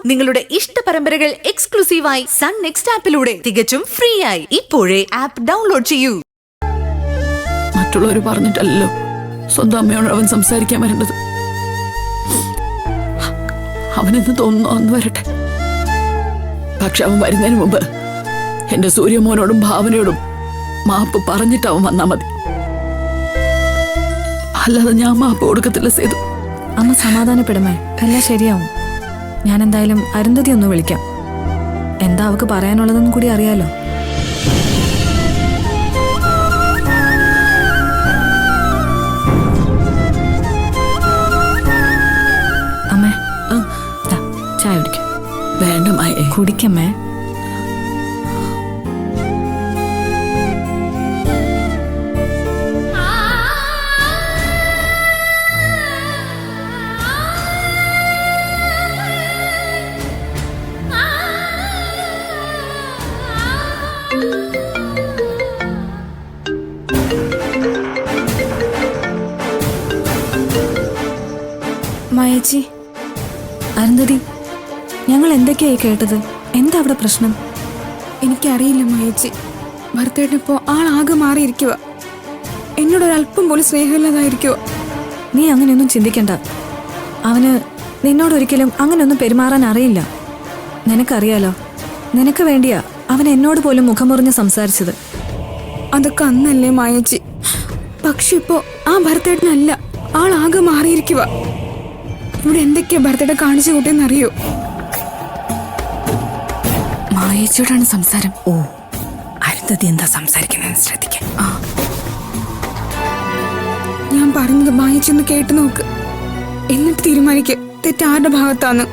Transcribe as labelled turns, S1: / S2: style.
S1: നിങ്ങളുടെ ഇഷ്ട പരമ്പരകൾ എക്സ്ക്ലൂസീവായി സൺ നെക്സ്റ്റ് ആപ്പിലൂടെ തികച്ചും ഫ്രീ ആയി ഇപ്പോഴേ ആപ്പ് ഡൗൺലോഡ് ചെയ്യൂ.
S2: മറ്റുള്ളവർ പറഞ്ഞിട്ടല്ലോ സ്വന്തം അമ്മയോട് അവൻ സംസാരിക്കാൻ വരേണ്ടത്. അവനെന്ന് തോന്നുന്നു അന്ന് വരട്ടെ. പക്ഷെ അവൻ വരുന്നതിന് മുമ്പ് എന്റെ സൂര്യമോനോടും ഭാവനയോടും മാപ്പ് പറഞ്ഞിട്ട് അവൻ വന്നാ മതി. അല്ലാതെ ഞാൻ മാപ്പ് കൊടുക്കത്തില്ല സേതു.
S3: അമ്മ സമാധാനപ്പെടുമേ, എല്ലാം ശരിയാവും. ഞാൻ എന്തായാലും അരുന്ധതി ഒന്ന് വിളിക്കാം. എന്താ അവക്ക് പറയാനുള്ളതെന്നും കൂടി അറിയാലോ. അമ്മേ, ചായ കുടിക്ക.
S2: വേണ്ട മായ,
S3: കുടിക്കമ്മേ. മായേച്ചി, അരുന്ധതി, ഞങ്ങൾ എന്തൊക്കെയായി കേട്ടത്? എന്താ അവിടെ പ്രശ്നം?
S4: എനിക്കറിയില്ല മായേച്ചി. ഭർത്തേട്ടനിപ്പോ ആളാകെ മാറിയിരിക്കുക. എന്നോടൊരല്പം പോലും സ്നേഹമില്ലാതായിരിക്കുക.
S3: നീ അങ്ങനെയൊന്നും ചിന്തിക്കണ്ട. അവന് നിന്നോടൊരിക്കലും അങ്ങനെയൊന്നും പെരുമാറാൻ അറിയില്ല. നിനക്കറിയാലോ, നിനക്ക് വേണ്ടിയാ അവൻ എന്നോട് പോലും മുഖമുറിഞ്ഞ് സംസാരിച്ചത്.
S4: അതൊക്കെ അന്നല്ലേ മായേച്ചി. പക്ഷെ ഇപ്പോ ആ ഭർത്തേട്ടനല്ല, ആളാകെ മാറിയിരിക്കുക. ഇവിടെ എന്തൊക്കെയാ ഭർത്തേട്ട കാണിച്ചു കൂട്ടിയെന്നറിയോ?
S3: മായേച്ചിയോടാണ് സംസാരം. ഓ, അരുന്ധതി എന്താ സംസാരിക്കുന്നത് ശ്രദ്ധിക്കാൻ.
S4: ഞാൻ പറയുന്നത് മായേച്ചി ഒന്ന് കേട്ടു നോക്ക്. എന്നിട്ട് തീരുമാനിക്കുക തെറ്റാരുടെ ഭാഗത്താന്ന്.